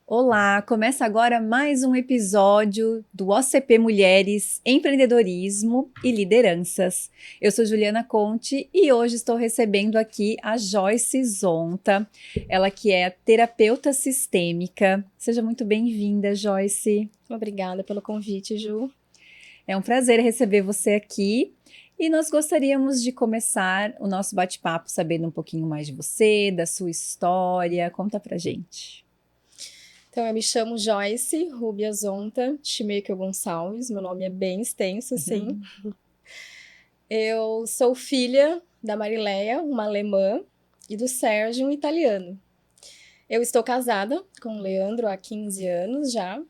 Olá, começa agora mais um episódio do OCP Mulheres, Empreendedorismo e Lideranças. Eu sou Juliana Conte e hoje estou recebendo aqui a Joyce Zonta, ela que é terapeuta sistêmica. Seja muito bem-vinda, Joyce. Obrigada pelo convite, Ju. É um prazer receber você aqui e nós gostaríamos de começar o nosso bate-papo sabendo um pouquinho mais de você, da sua história. Conta pra gente. Então, eu me chamo Joyce Rubia Zonta Chimeco Gonçalves, meu nome é bem extenso, sim. Eu sou filha da Marileia, uma alemã, e do Sérgio, um italiano. Eu estou casada com o Leandro há 15 anos já,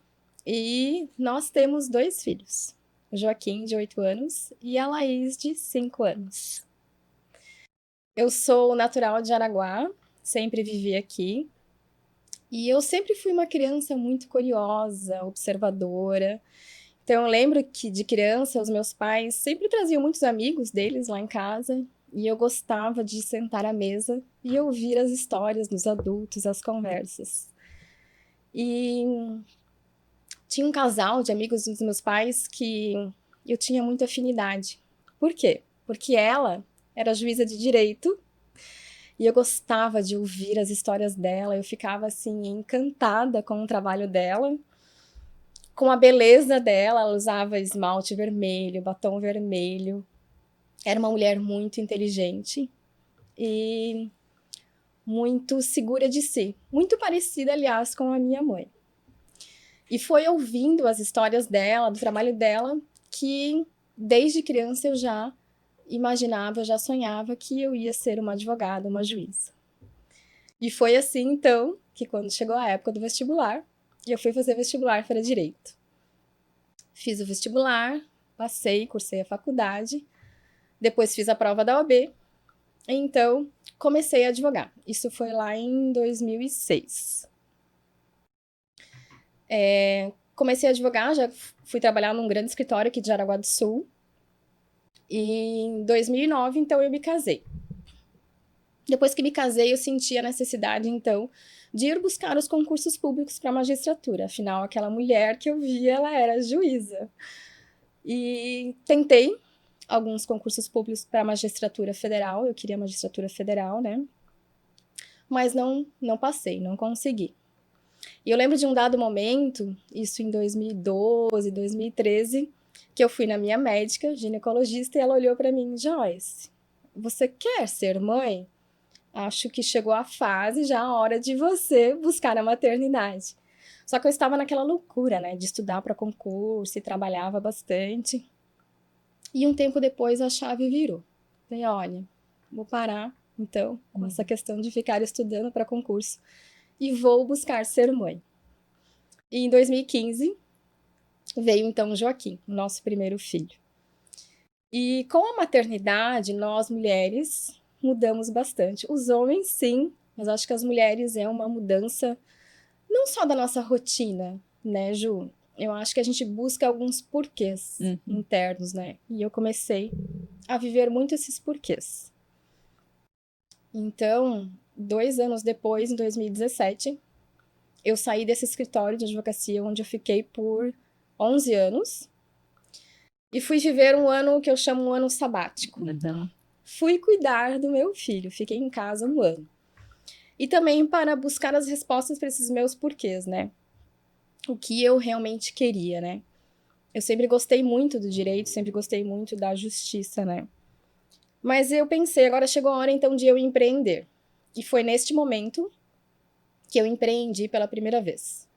e nós temos 2 filhos, o Joaquim, de 8 anos, e a Laís, de 5 anos. Eu sou natural de Araguá, sempre vivi aqui. E eu sempre fui uma criança muito curiosa, observadora. Então eu lembro que de criança os meus pais sempre traziam muitos amigos deles lá em casa e eu gostava de sentar à mesa e ouvir as histórias dos adultos, as conversas. E tinha um casal de amigos dos meus pais que eu tinha muita afinidade. Por quê? Porque ela era juíza de direito e eu gostava de ouvir as histórias dela, eu ficava assim encantada com o trabalho dela, com a beleza dela. Ela usava esmalte vermelho, batom vermelho. Era uma mulher muito inteligente e muito segura de si, muito parecida, aliás, com a minha mãe. E foi ouvindo as histórias dela, do trabalho dela, que desde criança eu já imaginava, eu já sonhava que eu ia ser uma advogada, uma juíza. E foi assim, então, que quando chegou a época do vestibular, eu fui fazer vestibular para direito. Fiz o vestibular, passei, cursei a faculdade, depois fiz a prova da OAB, então comecei a advogar. Isso foi lá em 2006. Comecei a advogar, já fui trabalhar num grande escritório aqui de Jaraguá do Sul. E em 2009, então, eu me casei. Depois que me casei, eu senti a necessidade, então, de ir buscar os concursos públicos para a magistratura. Afinal, aquela mulher que eu via, ela era juíza. E tentei alguns concursos públicos para a magistratura federal. Eu queria magistratura federal, né? Mas não passei, não consegui. E eu lembro de um dado momento, isso em 2012, 2013, que eu fui na minha médica, ginecologista, e ela olhou para mim: Joyce, você quer ser mãe? Acho que chegou a fase, já a hora de você buscar a maternidade. Só que eu estava naquela loucura, né, de estudar para concurso e trabalhava bastante. E um tempo depois a chave virou. Falei, olha, vou parar, então, com essa questão de ficar estudando para concurso e vou buscar ser mãe. E em 2015 veio então o Joaquim, nosso primeiro filho. E com a maternidade, nós mulheres mudamos bastante. Os homens, sim, mas acho que as mulheres é uma mudança não só da nossa rotina, né, Ju? Eu acho que a gente busca alguns porquês internos, né? E eu comecei a viver muito esses porquês. Então, 2 anos depois, em 2017, eu saí desse escritório de advocacia onde eu fiquei por 11 anos e fui viver um ano que eu chamo um ano sabático. Fui cuidar do meu filho, fiquei em casa um ano. E também para buscar as respostas para esses meus porquês, né? O que eu realmente queria, né? Eu sempre gostei muito do direito, sempre gostei muito da justiça, né? Mas eu pensei, agora chegou a hora então de eu empreender. E foi neste momento que eu empreendi pela primeira vez.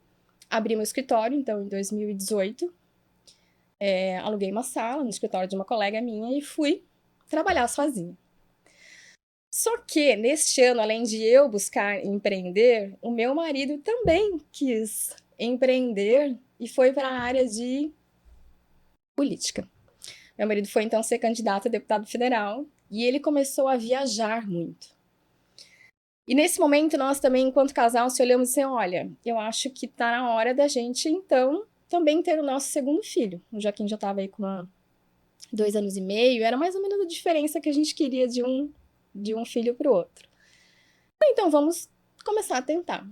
Abri meu escritório, então, em 2018. Aluguei uma sala no escritório de uma colega minha e fui trabalhar sozinha. Só que, neste ano, além de eu buscar empreender, o meu marido também quis empreender e foi para a área de política. Meu marido foi, então, ser candidato a deputado federal e ele começou a viajar muito. E nesse momento, nós também, enquanto casal, se olhamos e dissemos, olha, eu acho que está na hora da gente, então, também ter o nosso segundo filho. O Joaquim já estava aí com 2 anos e meio, era mais ou menos a diferença que a gente queria de um filho para o outro. Então, vamos começar a tentar.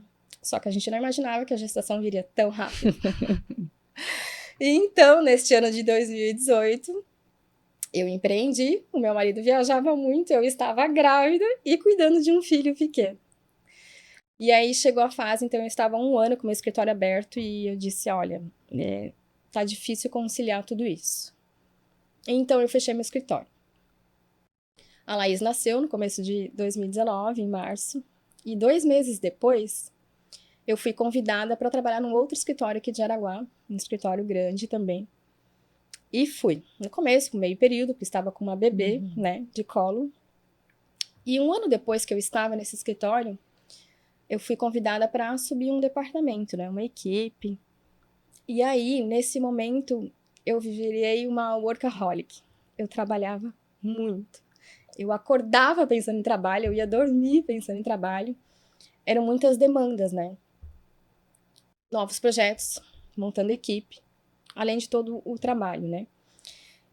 Só que a gente não imaginava que a gestação viria tão rápido. E então, neste ano de 2018, eu empreendi, o meu marido viajava muito, eu estava grávida e cuidando de um filho pequeno. E aí chegou a fase, então eu estava 1 ano com o meu escritório aberto e eu disse, olha, tá difícil conciliar tudo isso. Então eu fechei meu escritório. A Laís nasceu no começo de 2019, em março, e 2 meses depois, eu fui convidada para trabalhar num outro escritório aqui de Araguá, um escritório grande também. E fui. No começo, meio período, porque estava com uma bebê, né, de colo. E 1 ano depois que eu estava nesse escritório, eu fui convidada para assumir um departamento, né, uma equipe. E aí, nesse momento, eu virei uma workaholic. Eu trabalhava muito. Eu acordava pensando em trabalho, eu ia dormir pensando em trabalho. Eram muitas demandas, né? Novos projetos, montando equipe, além de todo o trabalho, né?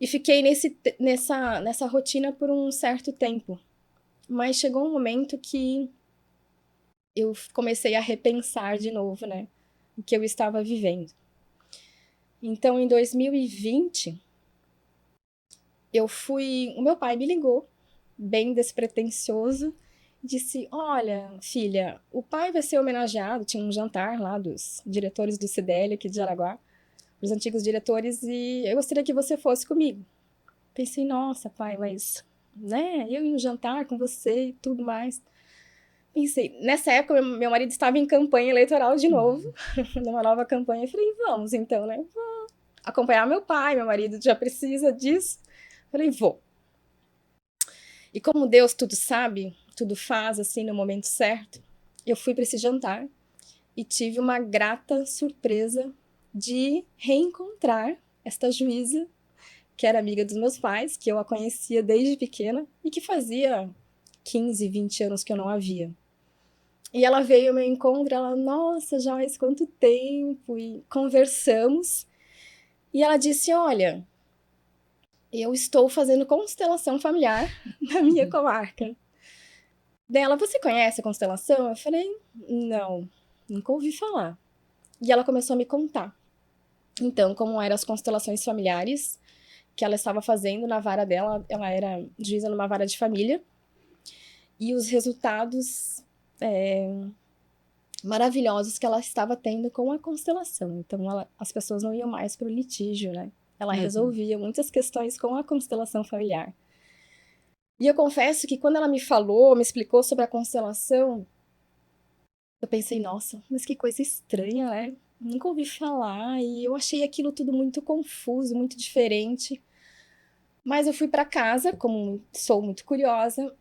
E fiquei nessa rotina por um certo tempo. Mas chegou um momento que eu comecei a repensar de novo, né? O que eu estava vivendo. Então, em 2020, o meu pai me ligou, bem despretensioso, disse, olha, filha, o pai vai ser homenageado, tinha um jantar lá dos diretores do CDL aqui de Jaraguá, os antigos diretores, e eu gostaria que você fosse comigo. Pensei, nossa, pai, mas, né, eu em um jantar com você e tudo mais. Pensei, nessa época, meu marido estava em campanha eleitoral de novo, numa nova campanha, eu falei, vamos então, né, vou acompanhar meu pai, meu marido já precisa disso. Falei, vou. E como Deus tudo sabe, tudo faz assim no momento certo, eu fui para esse jantar e tive uma grata surpresa de reencontrar esta juíza, que era amiga dos meus pais, que eu a conhecia desde pequena e que fazia 15, 20 anos que eu não a via. E ela veio ao meu encontro, ela, nossa, Joyce, quanto tempo! E conversamos. E ela disse, olha, eu estou fazendo constelação familiar na minha comarca. Dela, você conhece a constelação? Eu falei, não, nunca ouvi falar. E ela começou a me contar. Então, como eram as constelações familiares que ela estava fazendo na vara dela, ela era juíza numa vara de família, e os resultados maravilhosos que ela estava tendo com a constelação. Então, as pessoas não iam mais para o litígio, né? Ela resolvia muitas questões com a constelação familiar. E eu confesso que quando ela me falou, me explicou sobre a constelação, eu pensei, nossa, mas que coisa estranha, né? Nunca ouvi falar e eu achei aquilo tudo muito confuso, muito diferente. Mas eu fui para casa, como sou muito curiosa,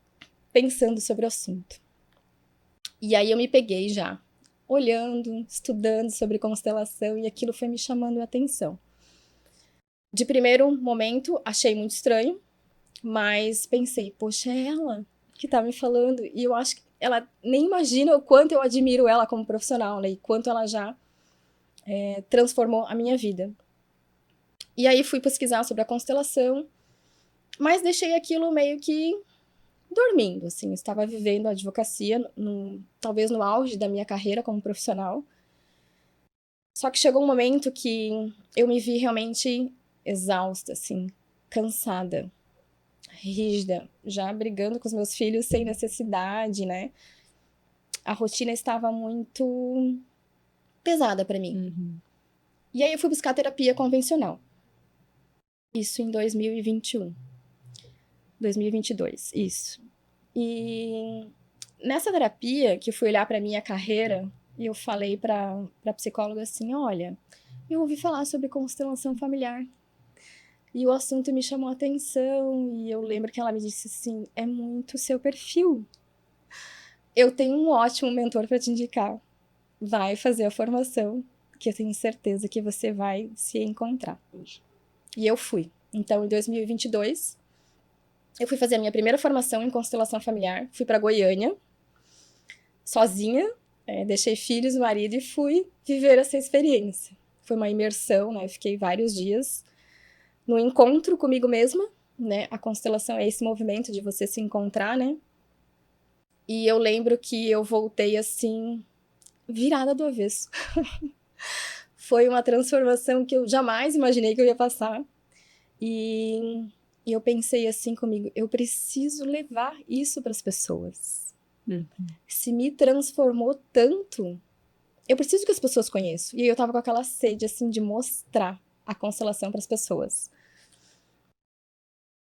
pensando sobre o assunto. E aí eu me peguei já, olhando, estudando sobre constelação e aquilo foi me chamando a atenção. De primeiro momento, achei muito estranho, mas pensei, poxa, é ela que tá me falando. E eu acho que ela nem imagina o quanto eu admiro ela como profissional, né? E quanto ela já transformou a minha vida. E aí fui pesquisar sobre a constelação, mas deixei aquilo meio que dormindo, assim. Estava vivendo a advocacia, talvez no auge da minha carreira como profissional. Só que chegou um momento que eu me vi realmente exausta, assim, cansada, rígida, já brigando com os meus filhos sem necessidade, né? A rotina estava muito pesada para mim. E aí eu fui buscar terapia convencional. Isso em 2021. 2022, isso. E nessa terapia, que eu fui olhar para minha carreira, e eu falei para psicóloga assim, olha, eu ouvi falar sobre constelação familiar. E o assunto me chamou a atenção, e eu lembro que ela me disse assim, é muito seu perfil. Eu tenho um ótimo mentor para te indicar. Vai fazer a formação, que eu tenho certeza que você vai se encontrar. E eu fui. Então, em 2022, eu fui fazer a minha primeira formação em constelação familiar. Fui para Goiânia, sozinha, deixei filhos, marido e fui viver essa experiência. Foi uma imersão, né? Eu fiquei vários dias no encontro comigo mesma, né? A constelação é esse movimento de você se encontrar, né? E eu lembro que eu voltei assim, virada do avesso. Foi uma transformação que eu jamais imaginei que eu ia passar. E eu pensei assim comigo, eu preciso levar isso para as pessoas. Se me transformou tanto, eu preciso que as pessoas conheçam. E eu tava com aquela sede, assim, de mostrar a constelação para as pessoas.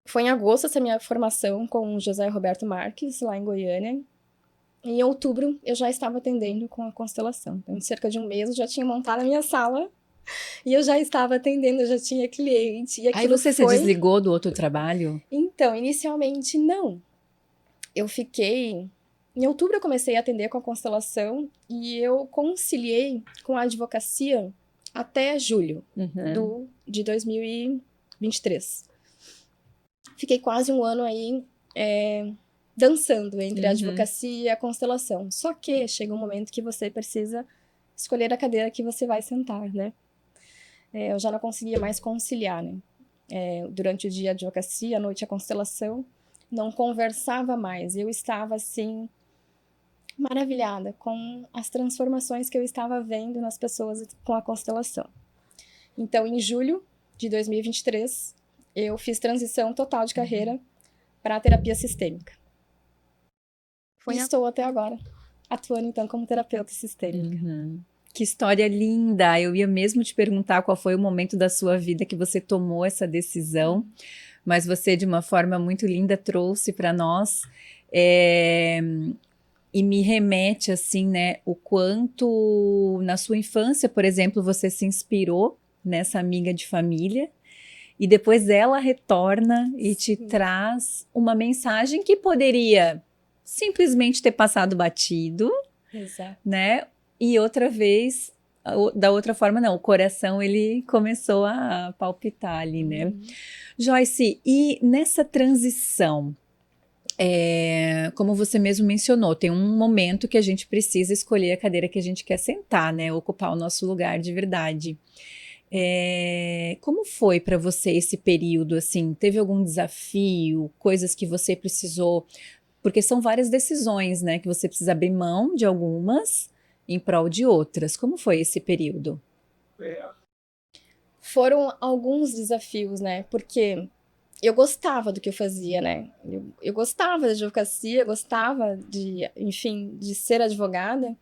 Foi em agosto essa minha formação com o José Roberto Marques, lá em Goiânia. Em outubro, eu já estava atendendo com a constelação. Então, em cerca de um mês, eu já tinha montado a minha sala. E eu já estava atendendo, eu já tinha cliente. E Aí você se desligou do outro trabalho? Então, inicialmente, não. Eu fiquei... Em outubro, eu comecei a atender com a constelação. E eu conciliei com a advocacia até julho de 2023. Fiquei quase um ano aí dançando entre a advocacia e a constelação. Só que chega um momento que você precisa escolher a cadeira que você vai sentar, né? Eu já não conseguia mais conciliar, né? Durante o dia a advocacia, à noite a constelação, não conversava mais. Eu estava, assim, maravilhada com as transformações que eu estava vendo nas pessoas com a constelação. Então, em julho de 2023, eu fiz transição total de carreira para a terapia sistêmica. Estou até agora atuando, então, como terapeuta sistêmica. Que história linda! Eu ia mesmo te perguntar qual foi o momento da sua vida que você tomou essa decisão, mas você, de uma forma muito linda, trouxe para nós e me remete, assim, né, o quanto na sua infância, por exemplo, você se inspirou nessa amiga de família e depois ela retorna e te traz uma mensagem que poderia simplesmente ter passado batido, né? E outra vez, da outra forma não, o coração ele começou a palpitar ali, né? Joyce, e nessa transição, como você mesmo mencionou, tem um momento que a gente precisa escolher a cadeira que a gente quer sentar, né? Ocupar o nosso lugar de verdade. Como foi para você esse período, assim? Teve algum desafio, coisas que você precisou... Porque são várias decisões, né? Que você precisa abrir mão de algumas em prol de outras. Como foi esse período? Foram alguns desafios, né? Porque eu gostava do que eu fazia, né? Eu gostava da advocacia, gostava de, enfim, de ser advogada.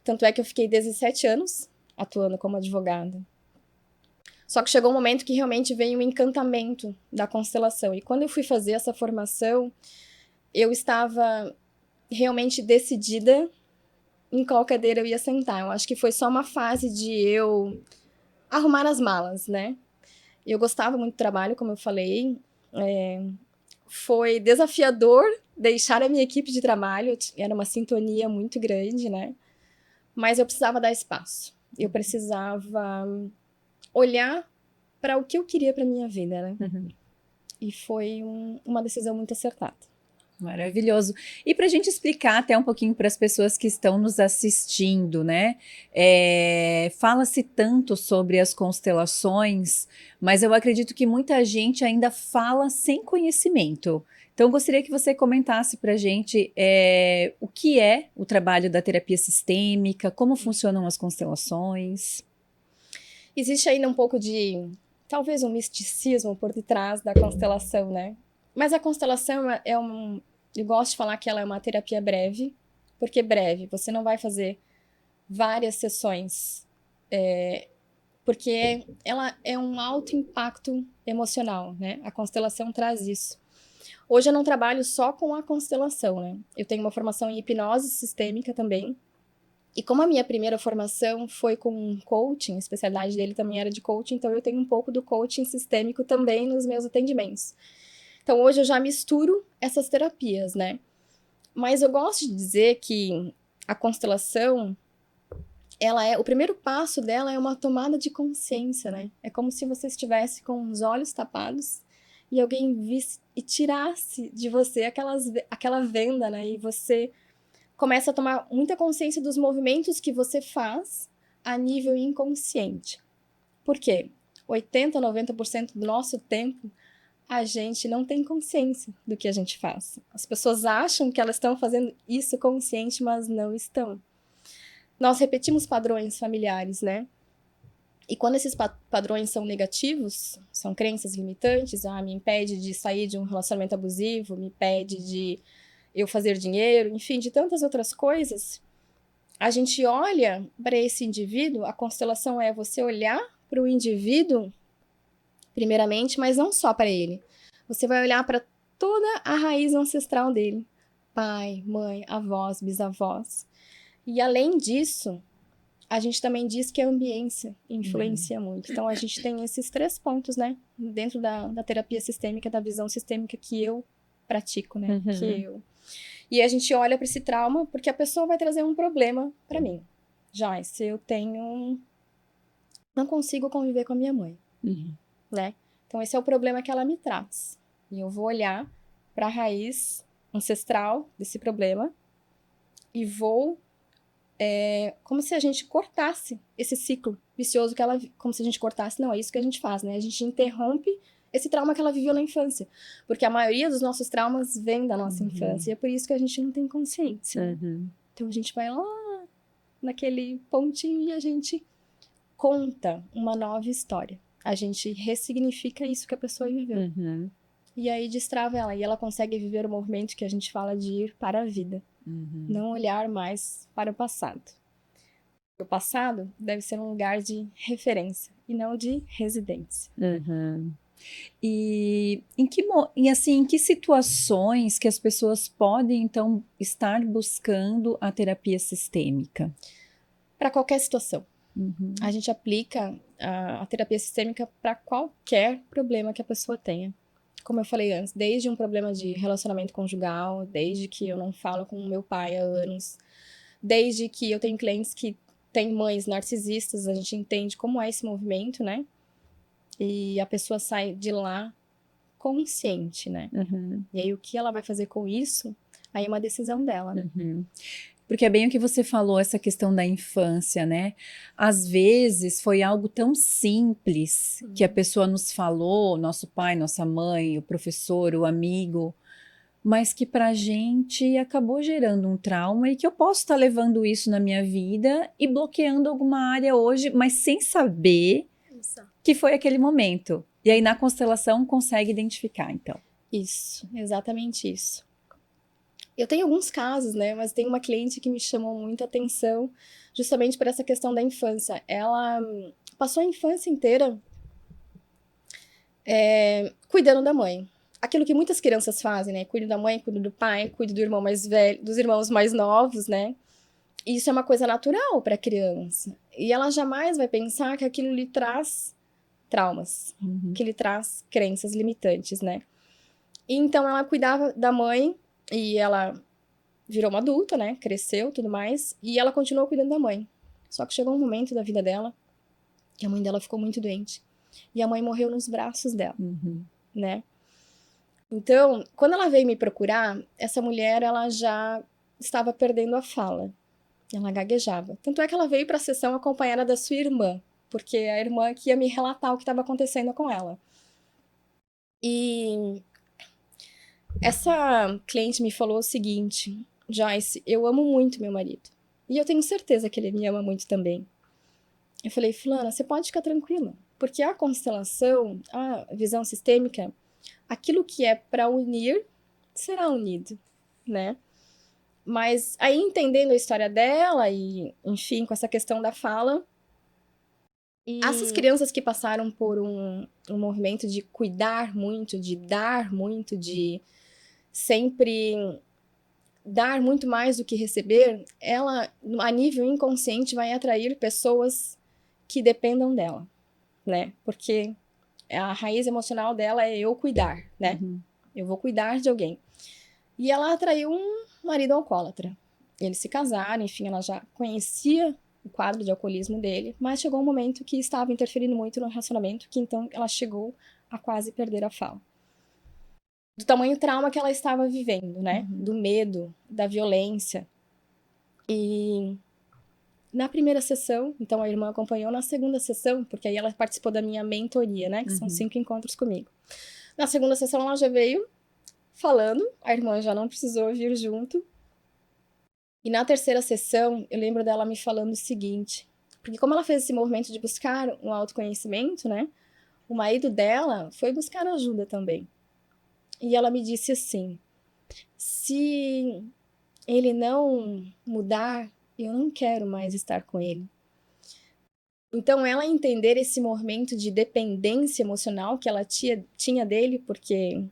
Tanto é que eu fiquei 17 anos atuando como advogada. Só que chegou um momento que realmente veio um encantamento da constelação. E quando eu fui fazer essa formação, eu estava realmente decidida em qual cadeira eu ia sentar. Eu acho que foi só uma fase de eu arrumar as malas, né? Eu gostava muito do trabalho, como eu falei. Foi desafiador deixar a minha equipe de trabalho. Era uma sintonia muito grande, né? Mas eu precisava dar espaço. Eu precisava olhar para o que eu queria para minha vida, né? E foi uma decisão muito acertada. Maravilhoso. E para a gente explicar até um pouquinho para as pessoas que estão nos assistindo, né? Fala-se tanto sobre as constelações, mas eu acredito que muita gente ainda fala sem conhecimento. Então, eu gostaria que você comentasse para a gente o que é o trabalho da terapia sistêmica, como funcionam as constelações. Existe ainda um pouco de, talvez, um misticismo por detrás da constelação, né? Mas a constelação eu gosto de falar que ela é uma terapia breve, porque breve, você não vai fazer várias sessões, porque ela é um alto impacto emocional, né? A constelação traz isso. Hoje eu não trabalho só com a constelação, né? Eu tenho uma formação em hipnose sistêmica também. E como a minha primeira formação foi com coaching, a especialidade dele também era de coaching, então eu tenho um pouco do coaching sistêmico também nos meus atendimentos. Então hoje eu já misturo essas terapias, né? Mas eu gosto de dizer que a constelação, o primeiro passo dela é uma tomada de consciência, né? É como se você estivesse com os olhos tapados e alguém visse e tirasse de você aquela venda, né? E você começa a tomar muita consciência dos movimentos que você faz a nível inconsciente. Por quê? 80, 90% do nosso tempo, a gente não tem consciência do que a gente faz. As pessoas acham que elas estão fazendo isso consciente, mas não estão. nós repetimos padrões familiares, né? E quando esses padrões são negativos, são crenças limitantes, me impede de sair de um relacionamento abusivo, me impede de eu fazer dinheiro, enfim, de tantas outras coisas, a gente olha para esse indivíduo, a constelação é você olhar para o indivíduo, primeiramente, mas não só para ele. Você vai olhar para toda a raiz ancestral dele. Pai, mãe, avós, bisavós. E além disso, a gente também diz que a ambiência influencia muito. Então, a gente tem esses 3 pontos, né? Dentro da terapia sistêmica, da visão sistêmica que eu pratico, né? E a gente olha para esse trauma porque a pessoa vai trazer um problema para mim. Joyce, eu não consigo conviver com a minha mãe, né? Então, esse é o problema que ela me traz. E eu vou olhar para a raiz ancestral desse problema e vou como se a gente cortasse esse ciclo vicioso que ela... Como se a gente cortasse, não, é isso que a gente faz, né? A gente interrompe esse trauma que ela viveu na infância. Porque a maioria dos nossos traumas vem da nossa infância. E é por isso que a gente não tem consciência. Então a gente vai lá naquele pontinho e a gente conta uma nova história. A gente ressignifica isso que a pessoa viveu. E aí destrava ela. E ela consegue viver o movimento que a gente fala de ir para a vida. Não olhar mais para o passado. O passado deve ser um lugar de referência e não de residência. E em que situações que as pessoas podem, então, estar buscando a terapia sistêmica? Para qualquer situação. A gente aplica a terapia sistêmica para qualquer problema que a pessoa tenha. Como eu falei antes, desde um problema de relacionamento conjugal, desde que eu não falo com o meu pai há anos, desde que eu tenho clientes que têm mães narcisistas, a gente entende como é esse movimento, né? E a pessoa sai de lá consciente, né? E aí o que ela vai fazer com isso, aí é uma decisão dela, né? Porque é bem o que você falou, essa questão da infância, né? Às vezes foi algo tão simples que a pessoa nos falou, nosso pai, nossa mãe, o professor, o amigo, mas que pra gente acabou gerando um trauma e que eu posso estar levando isso na minha vida e bloqueando alguma área hoje, mas sem saber que foi aquele momento. E aí na constelação consegue identificar, então. Isso, exatamente isso. Eu tenho alguns casos, né? Mas tem uma cliente que me chamou muita atenção justamente por essa questão da infância. Ela passou a infância inteira cuidando da mãe. Aquilo que muitas crianças fazem, né? Cuido da mãe, cuido do pai, cuido do irmão mais velho, dos irmãos mais novos, né? E isso é uma coisa natural para a criança. E ela jamais vai pensar que aquilo lhe traz traumas, que lhe traz crenças limitantes, né? E então ela cuidava da mãe e ela virou uma adulta, né? Cresceu, tudo mais, e ela continuou cuidando da mãe. Só que chegou um momento da vida dela que a mãe dela ficou muito doente. E a mãe morreu nos braços dela, né? Então, quando ela veio me procurar, essa mulher, ela já estava perdendo a fala. Ela gaguejava. Tanto é que ela veio para a sessão acompanhada da sua irmã, porque a irmã que ia me relatar o que estava acontecendo com ela. E essa cliente me falou o seguinte: Joyce, eu amo muito meu marido. E eu tenho certeza que ele me ama muito também. Eu falei, fulana, você pode ficar tranquila. Porque a constelação, a visão sistêmica, aquilo que é para unir, será unido, né? Mas aí, entendendo a história dela e, enfim, com essa questão da fala, essas crianças que passaram por um movimento de cuidar muito, de dar muito, de sempre dar muito mais do que receber, ela, a nível inconsciente, vai atrair pessoas que dependam dela, né? Porque a raiz emocional dela é eu cuidar, né? Eu vou cuidar de alguém. E ela atraiu um marido alcoólatra. Eles se casaram, enfim, ela já conhecia o quadro de alcoolismo dele, mas chegou um momento que estava interferindo muito no relacionamento, que então ela chegou a quase perder a fala. Do tamanho trauma que ela estava vivendo, né? Do medo, da violência. E na primeira sessão, então a irmã acompanhou na segunda sessão, porque aí ela participou da minha mentoria, né? Que são 5 encontros comigo. Na segunda sessão ela já veio falando, a irmã já não precisou vir junto. E na terceira sessão, eu lembro dela me falando o seguinte, porque como ela fez esse movimento de buscar um autoconhecimento, né? O marido dela foi buscar ajuda também. E ela me disse assim, se ele não mudar, eu não quero mais estar com ele. Então, ela entender esse movimento de dependência emocional que ela tinha dele, porque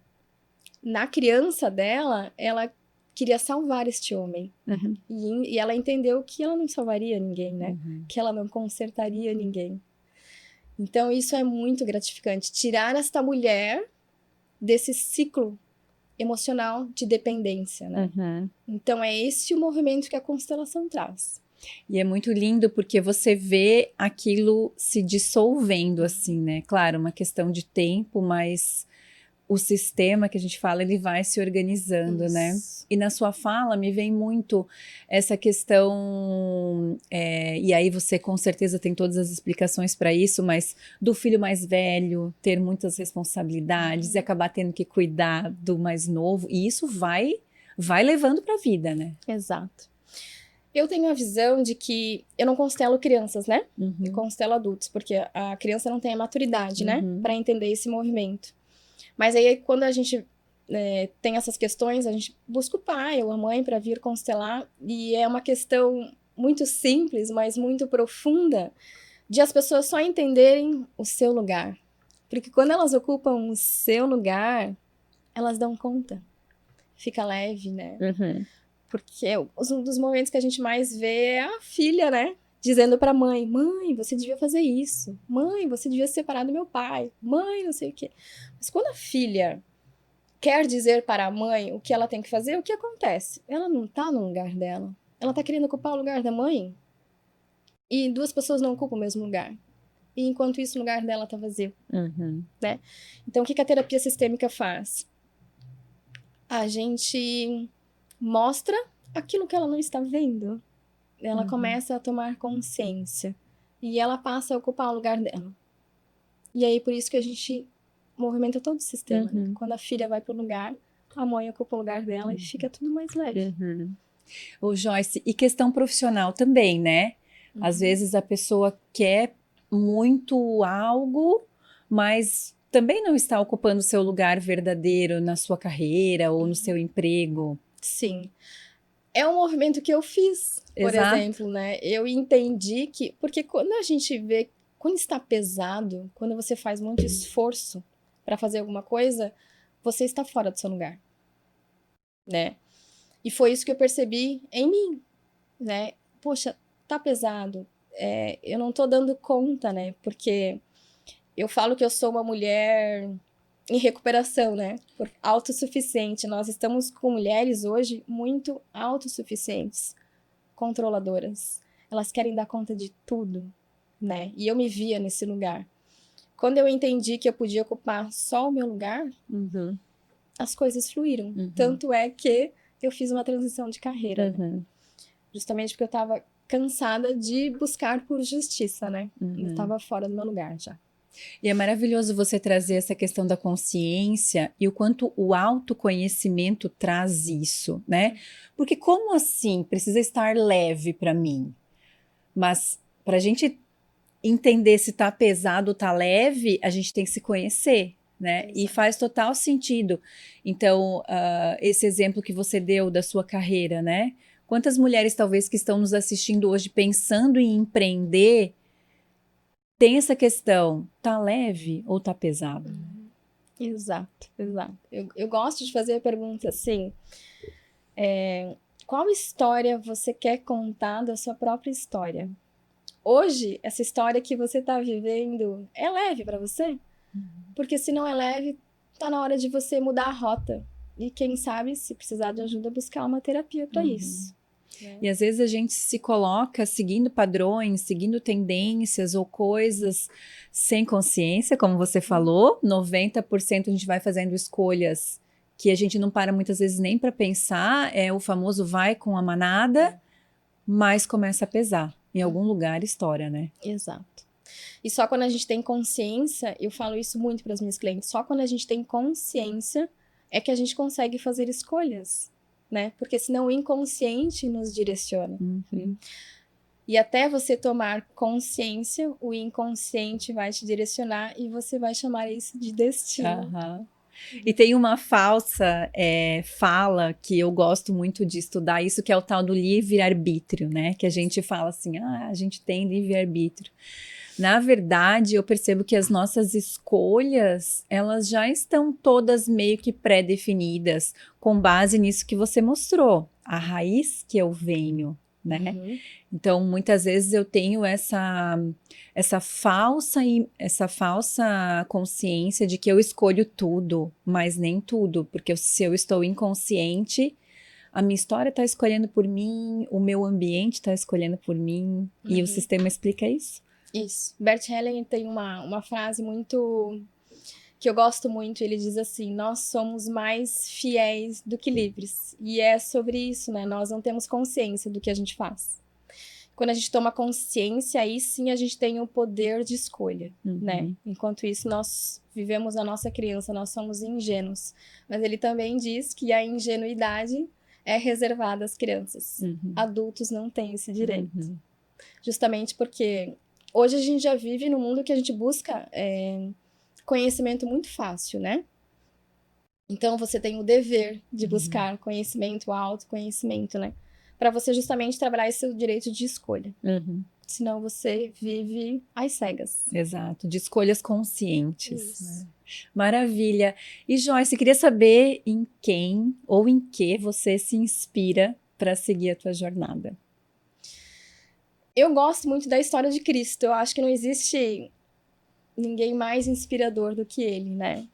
na criança dela, ela queria salvar este homem. Uhum. E ela entendeu que ela não salvaria ninguém, né? Uhum. Que ela não consertaria ninguém. Então, isso é muito gratificante. Tirar esta mulher desse ciclo emocional de dependência, né? Uhum. Então, é esse o movimento que a constelação traz. E é muito lindo porque você vê aquilo se dissolvendo, assim, né? Claro, uma questão de tempo, mas o sistema que a gente fala, ele vai se organizando, né? Isso. E na sua fala me vem muito essa questão, e aí você com certeza tem todas as explicações para isso, mas do filho mais velho ter muitas responsabilidades e acabar tendo que cuidar do mais novo, e isso vai levando para a vida, né? Exato. Eu tenho a visão de que eu não constelo crianças, né? Eu Uhum. constelo adultos, porque a criança não tem a maturidade, né? Uhum. Para entender esse movimento. Mas aí, quando a gente tem essas questões, a gente busca o pai ou a mãe para vir constelar, e é uma questão muito simples, mas muito profunda, de as pessoas só entenderem o seu lugar. Porque quando elas ocupam o seu lugar, elas dão conta. Fica leve, né? Uhum. Porque um dos momentos que a gente mais vê é a filha, né? Dizendo pra mãe, mãe, você devia fazer isso. Mãe, você devia se separar do meu pai. Mãe, não sei o quê. Mas quando a filha quer dizer para a mãe o que ela tem que fazer, o que acontece? Ela não tá no lugar dela. Ela tá querendo ocupar o lugar da mãe. E duas pessoas não ocupam o mesmo lugar. E enquanto isso, o lugar dela tá vazio, Uhum. né? Então, o que a terapia sistêmica faz? A gente mostra aquilo que ela não está vendo. Ela começa a tomar consciência. E ela passa a ocupar o lugar dela. E aí, por isso que a gente movimenta todo o sistema, né? Quando a filha vai pro lugar, a mãe ocupa o lugar dela e fica tudo mais leve. Ô, Joyce, e questão profissional também, né? Às vezes a pessoa quer muito algo, mas também não está ocupando o seu lugar verdadeiro na sua carreira ou no seu emprego. Sim. É um movimento que eu fiz, por Exato. exemplo, né? Eu entendi que... Porque quando a gente vê... Quando está pesado, quando você faz muito esforço para fazer alguma coisa, você está fora do seu lugar, né? E foi isso que eu percebi em mim, né? Poxa, tá pesado. Eu não tô dando conta, né? Porque eu falo que eu sou uma mulher em recuperação, né? Autossuficiente. Nós estamos com mulheres hoje muito autossuficientes, controladoras. Elas querem dar conta de tudo, né? E eu me via nesse lugar. Quando eu entendi que eu podia ocupar só o meu lugar, as coisas fluíram. Tanto é que eu fiz uma transição de carreira, né? Justamente porque eu estava cansada de buscar por justiça, né? Eu estava fora do meu lugar já. E é maravilhoso você trazer essa questão da consciência e o quanto o autoconhecimento traz isso, né? Porque como assim precisa estar leve para mim? Mas para a gente entender se tá pesado ou tá leve, a gente tem que se conhecer, né? Exato. E faz total sentido. Então, esse exemplo que você deu da sua carreira, né? Quantas mulheres talvez que estão nos assistindo hoje pensando em empreender tem essa questão, tá leve ou tá pesado? Exato, exato. Eu gosto de fazer a pergunta assim, qual história você quer contar da sua própria história? Hoje, essa história que você está vivendo é leve para você? Porque se não é leve, tá na hora de você mudar a rota. E quem sabe, se precisar de ajuda, buscar uma terapia para isso. E às vezes a gente se coloca seguindo padrões, seguindo tendências ou coisas sem consciência, como você falou, 90% a gente vai fazendo escolhas que a gente não para muitas vezes nem para pensar, é o famoso vai com a manada, mas começa a pesar. Em algum lugar estoura, né? Exato. E só quando a gente tem consciência, eu falo isso muito para as minhas clientes, só quando a gente tem consciência é que a gente consegue fazer escolhas. né? Porque senão o inconsciente nos direciona. Uhum. E até você tomar consciência, o inconsciente vai te direcionar e você vai chamar isso de destino. Aham. E tem uma falsa fala que eu gosto muito de estudar, isso que é o tal do livre-arbítrio, né? Que a gente fala assim, a gente tem livre-arbítrio. Na verdade, eu percebo que as nossas escolhas, elas já estão todas meio que pré-definidas, com base nisso que você mostrou, a raiz que eu venho, né? Uhum. Então, muitas vezes eu tenho essa falsa consciência de que eu escolho tudo, mas nem tudo, porque se eu estou inconsciente, a minha história está escolhendo por mim, o meu ambiente está escolhendo por mim, e o sistema explica isso? Isso. Bert Hellinger tem uma frase muito que eu gosto muito, ele diz assim, nós somos mais fiéis do que livres. E é sobre isso, né? Nós não temos consciência do que a gente faz. Quando a gente toma consciência, aí sim a gente tem o poder de escolha, né? Enquanto isso, nós vivemos a nossa criança, nós somos ingênuos. Mas ele também diz que a ingenuidade é reservada às crianças. Adultos não têm esse direito. Justamente porque hoje a gente já vive num mundo que a gente busca conhecimento muito fácil, né? Então você tem o dever de buscar conhecimento, autoconhecimento, né? Para você justamente trabalhar esse seu direito de escolha. Senão você vive às cegas. Exato, de escolhas conscientes. Né? Maravilha. E Joyce, queria saber em quem ou em que você se inspira para seguir a tua jornada. Eu gosto muito da história de Cristo. Eu acho que não existe ninguém mais inspirador do que ele, né?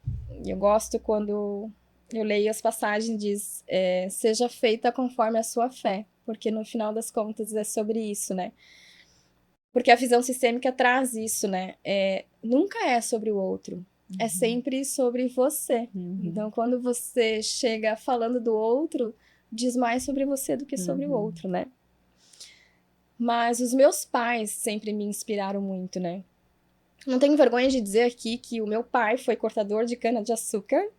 Eu gosto quando eu leio as passagens, diz, seja feita conforme a sua fé, porque no final das contas é sobre isso, né? Porque a visão sistêmica traz isso, né? Nunca é sobre o outro, é sempre sobre você. Então, quando você chega falando do outro, diz mais sobre você do que sobre o outro, né? Mas os meus pais sempre me inspiraram muito, né? Não tenho vergonha de dizer aqui que o meu pai foi cortador de cana-de-açúcar.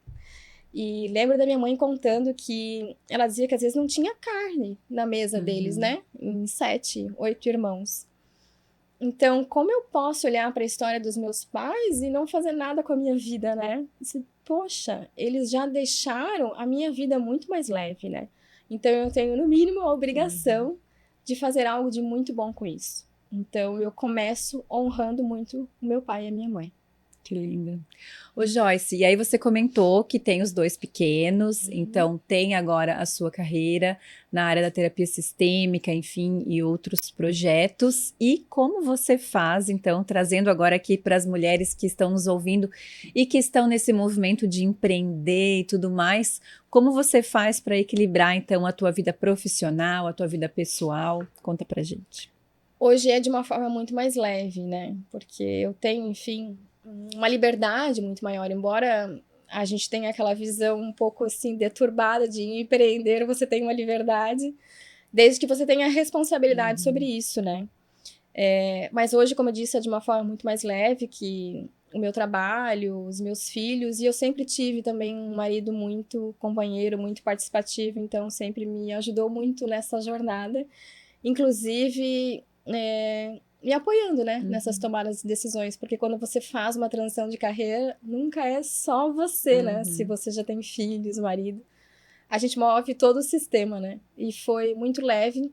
E lembro da minha mãe contando que ela dizia que às vezes não tinha carne na mesa deles, né? Em 7, 8 irmãos. Então, como eu posso olhar para a história dos meus pais e não fazer nada com a minha vida, né? Poxa, eles já deixaram a minha vida muito mais leve, né? Então, eu tenho, no mínimo, a obrigação de fazer algo de muito bom com isso. Então, eu começo honrando muito o meu pai e a minha mãe. Que linda. Ô Joyce, e aí você comentou que tem os 2 pequenos, então tem agora a sua carreira na área da terapia sistêmica, enfim, e outros projetos. E como você faz, então, trazendo agora aqui para as mulheres que estão nos ouvindo e que estão nesse movimento de empreender e tudo mais, como você faz para equilibrar, então, a tua vida profissional, a tua vida pessoal? Conta pra gente. Hoje é de uma forma muito mais leve, né? Porque eu tenho, enfim, uma liberdade muito maior, embora a gente tenha aquela visão um pouco assim deturbada de empreender, você tem uma liberdade, desde que você tenha responsabilidade sobre isso, né? Mas hoje, como eu disse, é de uma forma muito mais leve, que o meu trabalho, os meus filhos, e eu sempre tive também um marido muito companheiro, muito participativo, então sempre me ajudou muito nessa jornada, inclusive me apoiando, né, nessas tomadas de decisões, porque quando você faz uma transição de carreira, nunca é só você, né, se você já tem filhos, marido, a gente move todo o sistema, né, e foi muito leve,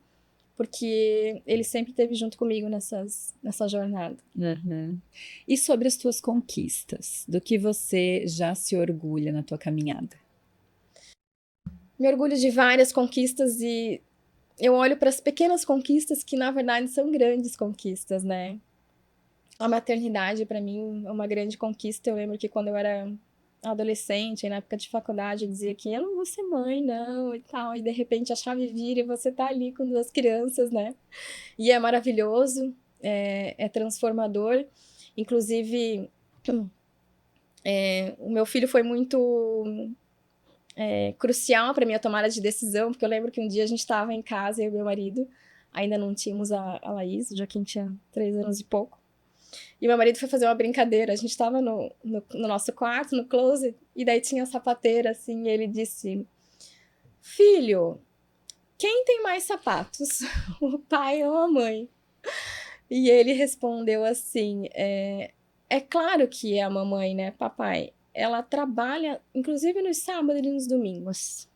porque ele sempre esteve junto comigo nessa jornada. E sobre as tuas conquistas, do que você já se orgulha na tua caminhada? Me orgulho de várias conquistas e eu olho para as pequenas conquistas que, na verdade, são grandes conquistas, né? A maternidade, para mim, é uma grande conquista. Eu lembro que quando eu era adolescente, na época de faculdade, eu dizia que eu não vou ser mãe, não, e tal. E, de repente, a chave vira e você tá ali com 2 crianças, né? E é maravilhoso, é transformador. Inclusive, o meu filho foi muito crucial para minha tomada de decisão, porque eu lembro que um dia a gente estava em casa, eu e meu marido, ainda não tínhamos a Laís, o Joaquim tinha 3 anos e pouco, e meu marido foi fazer uma brincadeira, a gente estava no nosso quarto, no closet, e daí tinha a sapateira, assim, e ele disse, filho, quem tem mais sapatos? O pai ou a mãe? E ele respondeu assim, é claro que é a mamãe, né, papai? Ela trabalha, inclusive nos sábados e nos domingos.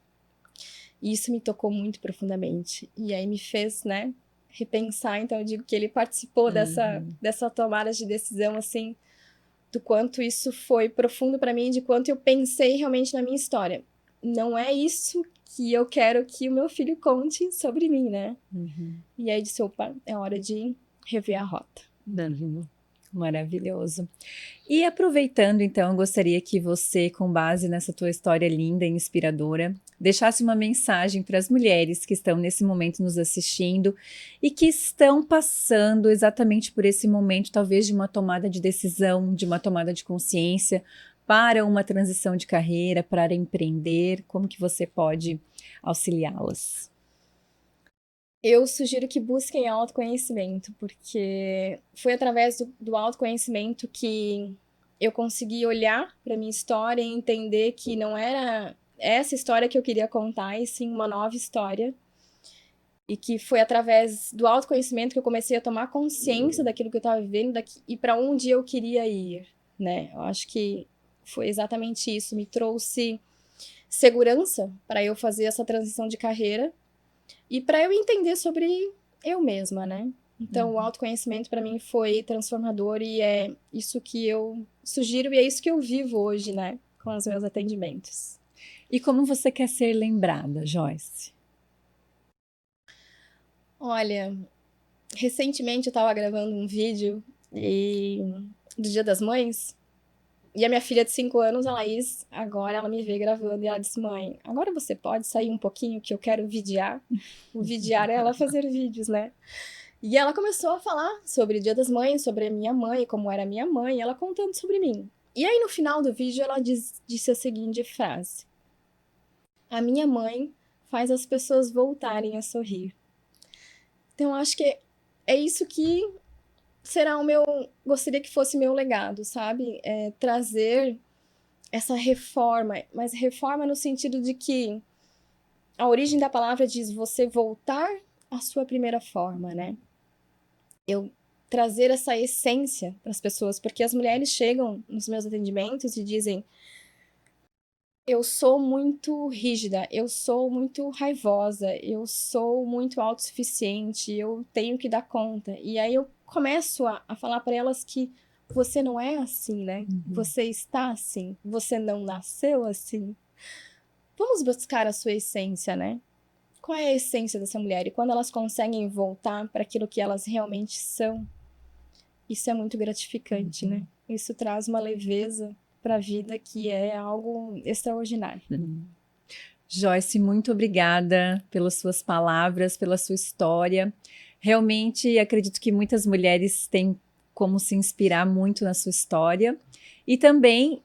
E isso me tocou muito profundamente. E aí me fez, né, repensar. Então eu digo que ele participou dessa tomada de decisão, assim, do quanto isso foi profundo para mim, de quanto eu pensei realmente na minha história. Não é isso que eu quero que o meu filho conte sobre mim, né? E aí disse, opa, é hora de rever a rota. Maravilhoso. E aproveitando, então, eu gostaria que você, com base nessa tua história linda e inspiradora, deixasse uma mensagem para as mulheres que estão nesse momento nos assistindo e que estão passando exatamente por esse momento, talvez de uma tomada de decisão, de uma tomada de consciência para uma transição de carreira, para empreender. Como que você pode auxiliá-las? Eu sugiro que busquem autoconhecimento, porque foi através do autoconhecimento que eu consegui olhar para minha história e entender que não era essa história que eu queria contar, e sim uma nova história. E que foi através do autoconhecimento que eu comecei a tomar consciência daquilo que eu estava vivendo e para onde eu queria ir, né? Eu acho que foi exatamente isso, me trouxe segurança para eu fazer essa transição de carreira e para eu entender sobre eu mesma, né? Então, o autoconhecimento para mim foi transformador e é isso que eu sugiro e é isso que eu vivo hoje, né? Com os meus atendimentos. E como você quer ser lembrada, Joyce? Olha, recentemente eu estava gravando um vídeo do Dia das Mães e a minha filha de 5 anos, a Laís, agora ela me vê gravando e ela disse, mãe, agora você pode sair um pouquinho que eu quero videar? O videar é ela fazer vídeos, né? E ela começou a falar sobre o Dia das Mães, sobre a minha mãe, como era a minha mãe, ela contando sobre mim. E aí no final do vídeo ela disse a seguinte frase: a minha mãe faz as pessoas voltarem a sorrir. Então acho que é isso que será gostaria que fosse meu legado, sabe? Trazer essa reforma, mas reforma no sentido de que a origem da palavra diz você voltar à sua primeira forma, né? Eu trazer essa essência para as pessoas, porque as mulheres chegam nos meus atendimentos e dizem: eu sou muito rígida, eu sou muito raivosa, eu sou muito autossuficiente, eu tenho que dar conta. E aí eu começo a falar para elas que você não é assim, né? Você está assim, você não nasceu assim. Vamos buscar a sua essência, né? Qual é a essência dessa mulher? E quando elas conseguem voltar para aquilo que elas realmente são, isso é muito gratificante, né? Isso traz uma leveza para a vida que é algo extraordinário. Joyce, muito obrigada pelas suas palavras, pela sua história. Realmente acredito que muitas mulheres têm como se inspirar muito na sua história e também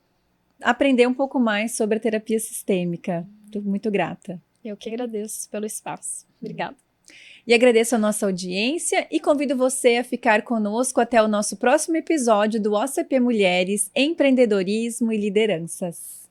aprender um pouco mais sobre a terapia sistêmica. Estou muito grata. Eu que agradeço pelo espaço. Obrigada. E agradeço a nossa audiência e convido você a ficar conosco até o nosso próximo episódio do OCP Mulheres, Empreendedorismo e Lideranças.